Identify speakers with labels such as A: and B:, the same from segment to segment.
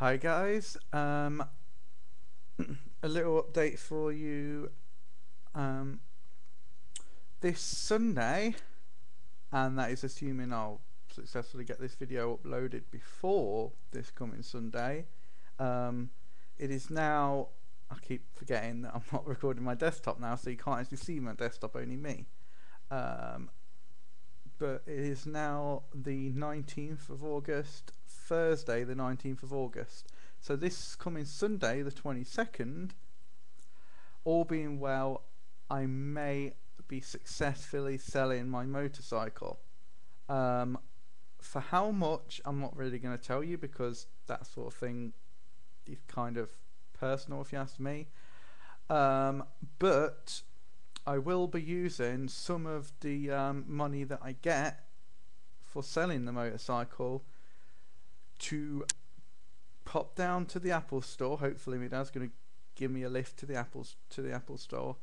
A: Hi guys, a little update for you um, this Sunday, and that is assuming I'll successfully get this video uploaded before this coming Sunday. Um, it is now, I keep forgetting that I'm not recording my desktop now, so you can't actually see my desktop, only me. Um, but it is now the 19th of August, Thursday the 19th of August. So this coming Sunday, the 22nd, all being well, I may be successfully selling my motorcycle. Um, for how much, I'm not really going to tell you because that sort of thing is kind of personal if you ask me. Um, but I will be using some of the money that I get for selling the motorcycle to pop down to the Apple store. Hopefully my dad's going to give me a lift to the Apple store,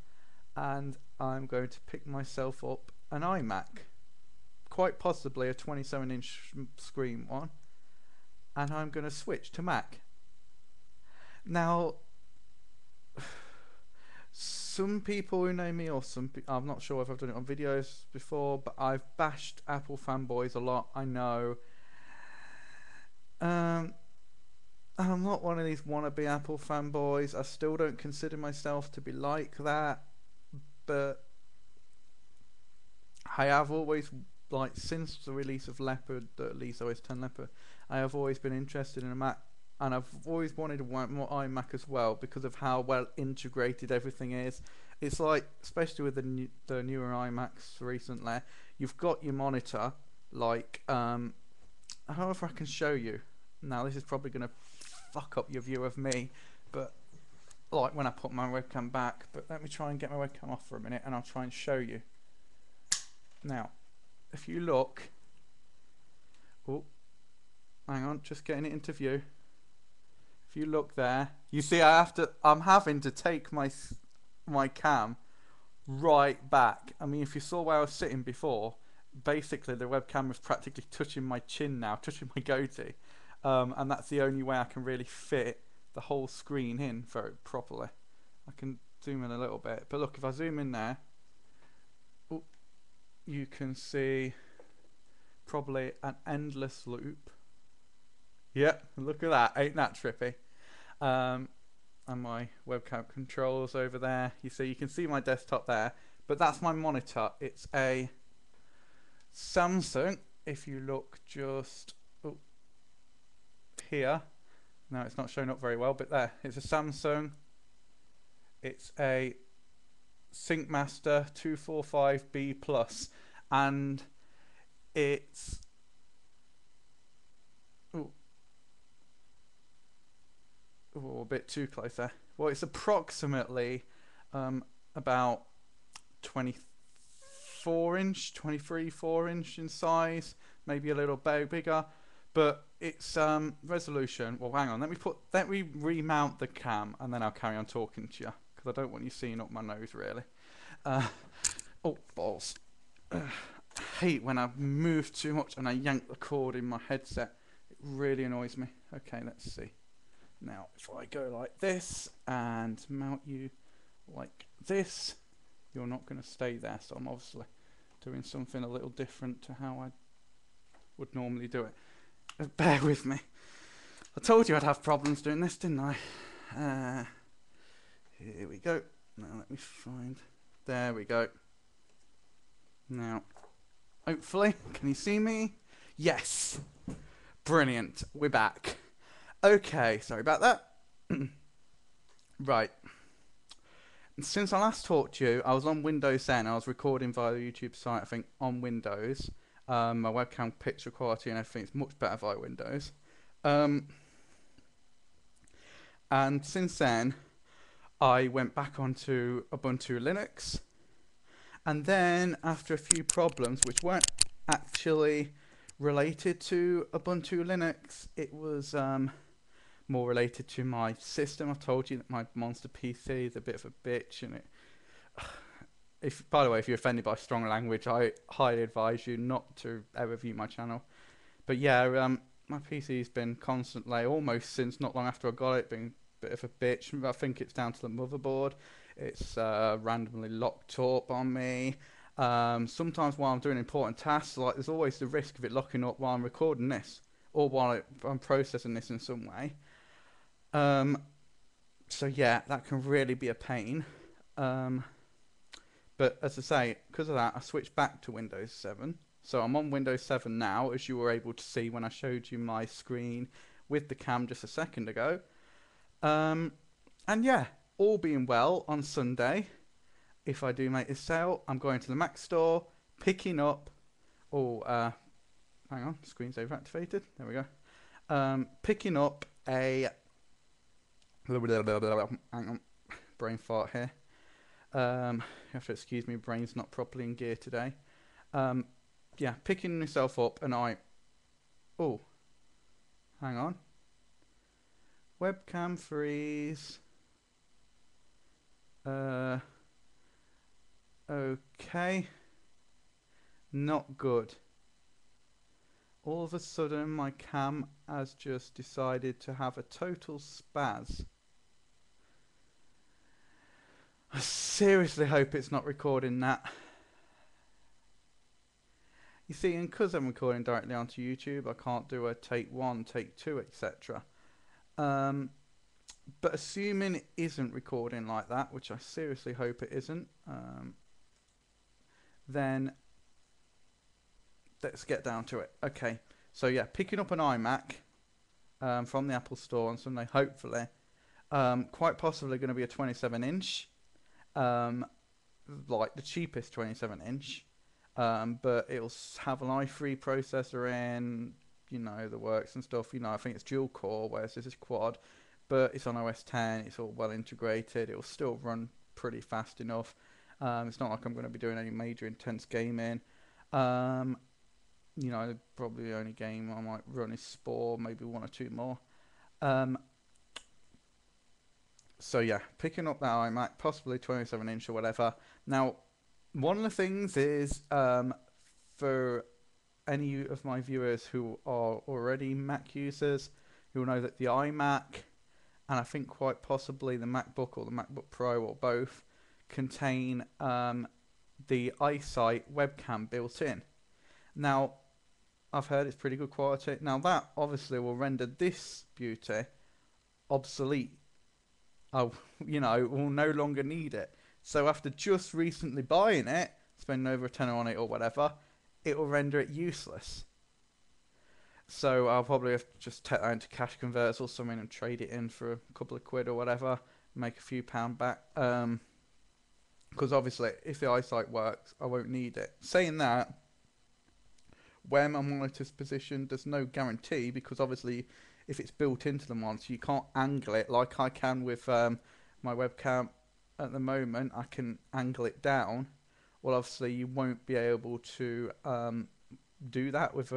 A: and I'm going to pick myself up an iMac, quite possibly a 27-inch screen one, and I'm going to switch to Mac. Now, some people who know me, or I'm not sure if I've done it on videos before, but I've bashed Apple fanboys a lot, I know. Um, I'm not one of these wannabe Apple fanboys. I still don't consider myself to be like that, but I have always, like, since the release of Leopard, at least OS 10 Leopard, I have always been interested in a Mac, and I've always wanted a more iMac as well because of how well integrated everything is. It's like, especially with the newer iMacs recently, you've got your monitor, like, however I can show you. Now this is probably going to fuck up your view of me, but like when I put my webcam back, but let me try and get my webcam off for a minute and I'll try and show you. Now, if you look, oh, hang on, just getting it into view. If you look there, you see I'm having to take my cam right back. I mean, if you saw where I was sitting before, basically the webcam was practically touching my chin now, touching my goatee. And that's the only way I can really fit the whole screen in very properly. I can zoom in a little bit, but look, if I zoom in there, oh, you can see probably an endless loop. Yep, look at that, ain't that trippy? And my webcam controls over there. You can see my desktop there, but that's my monitor. It's a Samsung. If you look just here, now it's not showing up very well, but there, it's a Samsung. It's a SyncMaster 245B Plus, and it's a bit too close there. Well, it's approximately about 24-inch, 4-inch in size, maybe a little bigger, but its resolution. Well, hang on. Let me remount the cam, and then I'll carry on talking to you because I don't want you seeing up my nose really. Oh balls! I hate when I move too much and I yank the cord in my headset. It really annoys me. Okay, let's see. Now, if I go like this and mount you like this, you're not going to stay there. So I'm obviously doing something a little different to how I would normally do it. Bear with me. I told you I'd have problems doing this, didn't I? Here we go. Now let me find. There we go. Now, hopefully, can you see me? Yes. Brilliant. We're back. Okay, sorry about that. Right. Since I last talked to you, I was on Windows then. I was recording via the YouTube site, I think, on Windows. My webcam picture quality and everything is much better via Windows. And since then, I went back onto Ubuntu Linux. And then, after a few problems, which weren't actually related to Ubuntu Linux, it was more related to my system. I told you that my monster PC is a bit of a bitch, and by the way, if you're offended by strong language, I highly advise you not to ever view my channel. But yeah, my PC's been constantly, almost since not long after I got it, been a bit of a bitch. I think it's down to the motherboard. It's randomly locked up on me. Sometimes while I'm doing important tasks, like there's always the risk of it locking up while I'm recording this, or while I'm processing this in some way. Um, so yeah, that can really be a pain. Um, but as I say, because of that, I switched back to Windows 7. So I'm on Windows 7 now, as you were able to see when I showed you my screen with the cam just a second ago. Um, and yeah, all being well, on Sunday, if I do make this sale, I'm going to the Mac store, picking up. Oh, hang on, screensaver activated. There we go. Picking up a. Hang on, brain fart here. You have to excuse me, brain's not properly in gear today. Um, yeah, picking myself up, and I. Oh, hang on. Webcam freeze. Okay. Not good. All of a sudden, my cam has just decided to have a total spaz. I seriously hope it's not recording that. You see, and because I'm recording directly onto YouTube, I can't do a take 1, take 2, etc. But assuming it isn't recording like that, which I seriously hope it isn't, then let's get down to it. Okay, so yeah, picking up an iMac from the Apple Store on Sunday, hopefully. Quite possibly going to be a 27-inch, like the cheapest 27-inch, but it'll have an i3 processor in, you know, the works and stuff. You know, I think it's dual core, whereas this is quad, but it's on OS 10. It's all well integrated. It'll still run pretty fast enough. It's not like I'm going to be doing any major intense gaming. You know, probably the only game I might run is Spore, maybe one or two more. So yeah, picking up that iMac, possibly 27-inch or whatever. Now, one of the things is, for any of my viewers who are already Mac users, who will know that the iMac, and I think quite possibly the MacBook or the MacBook Pro or both, contain the iSight webcam built in. Now, I've heard it's pretty good quality. Now that obviously will render this beauty obsolete. I, you know, will no longer need it. So after just recently buying it, spending over a tenner on it or whatever, it will render it useless. So I'll probably have to just take that into cash converters or something and trade it in for a couple of quid or whatever, make a few pound back. Because obviously, if the iSight works, I won't need it. Saying that, where my monitor's positioned, there's no guarantee, because obviously if it's built into the monitor, you can't angle it like I can with my webcam at the moment. I can angle it down. Well, obviously you won't be able to do that with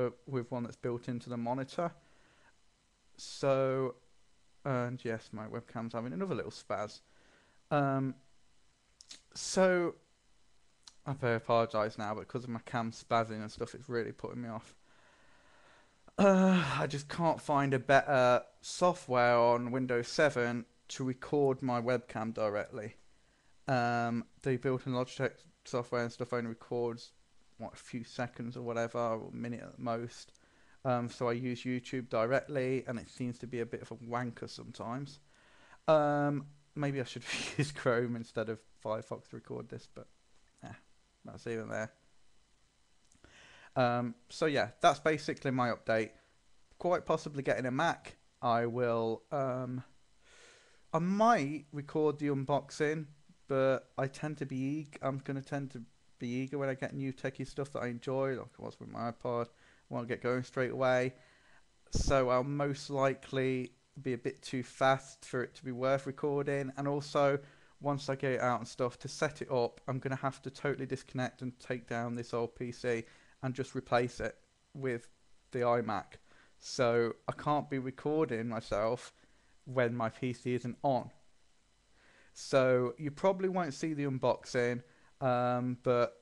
A: one that's built into the monitor. So, and yes, my webcam's having another little spaz. So I apologise now, but because of my cam spazzing and stuff, it's really putting me off. I just can't find a better software on Windows 7 to record my webcam directly. The built-in Logitech software and stuff only records a few seconds or whatever, or a minute at most. So I use YouTube directly, and it seems to be a bit of a wanker sometimes. Maybe I should use Chrome instead of Firefox to record this, but that's even there. So yeah, that's basically my update. Quite possibly getting a Mac. I will. I might record the unboxing, but I tend to be. I'm gonna tend to be eager when I get new techie stuff that I enjoy, like I was with my iPod. I want to get going straight away. So I'll most likely be a bit too fast for it to be worth recording, and also once I get it out and stuff, to set it up, I'm going to have to totally disconnect and take down this old PC and just replace it with the iMac. So I can't be recording myself when my PC isn't on. So you probably won't see the unboxing, but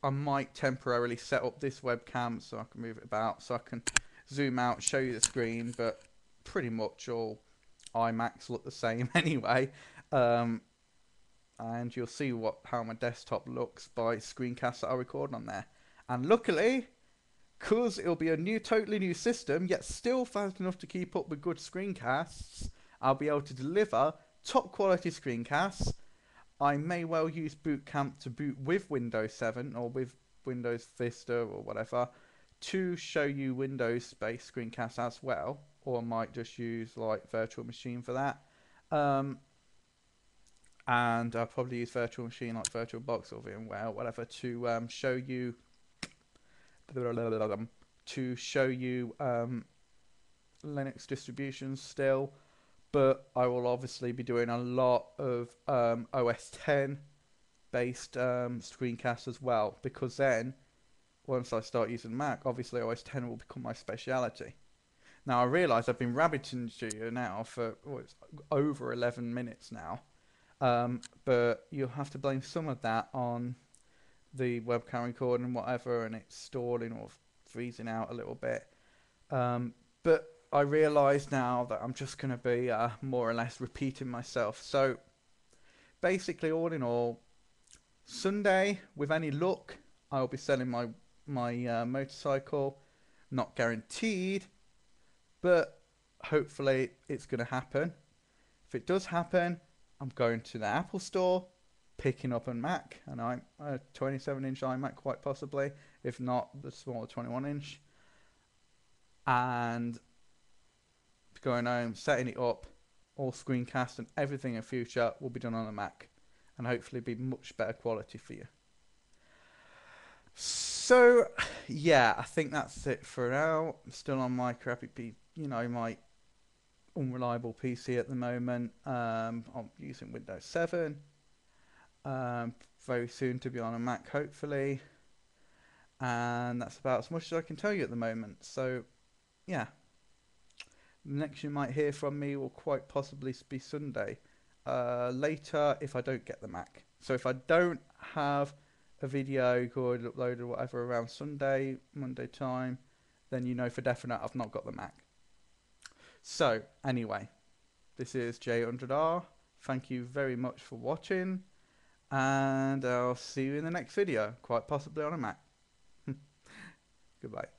A: I might temporarily set up this webcam so I can move it about, so I can zoom out, show you the screen, but pretty much all iMacs look the same anyway. Um, and you'll see how my desktop looks by screencasts that I record on there. And luckily, because it'll be a totally new system, yet still fast enough to keep up with good screencasts, I'll be able to deliver top quality screencasts. I may well use Boot Camp to boot with Windows 7 or with Windows Vista or whatever to show you Windows-based screencasts as well, or I might just use like Virtual Machine for that. And I'll probably use Virtual Machine like VirtualBox or VMware or whatever to show you Linux distributions still. But I will obviously be doing a lot of OS 10 based screencasts as well, because then once I start using Mac, obviously OS 10 will become my speciality. Now I realise I've been rabbiting to you now for it's over 11 minutes now, but you'll have to blame some of that on the webcam recording and whatever, and it's stalling or freezing out a little bit. But I realise now that I'm just going to be more or less repeating myself. So basically, all in all, Sunday, with any luck, I'll be selling my motorcycle. Not guaranteed, but hopefully it's going to happen. If it does happen, I'm going to the Apple store, picking up a Mac, and I'm a 27-inch iMac quite possibly, if not the smaller 21-inch, and going home, setting it up, all screencast and everything in future will be done on a Mac, and hopefully be much better quality for you. So yeah, I think that's it for now. I'm still on my crappy my unreliable PC at the moment. I'm using Windows 7. Very soon to be on a Mac, hopefully. And that's about as much as I can tell you at the moment. So yeah, the next you might hear from me will quite possibly be Sunday. Later, if I don't get the Mac. So if I don't have a video recorded, uploaded, or whatever around Sunday, Monday time, then you know for definite I've not got the Mac. So anyway, this is J100R. Thank you very much for watching, and I'll see you in the next video, quite possibly on a Mac. Goodbye.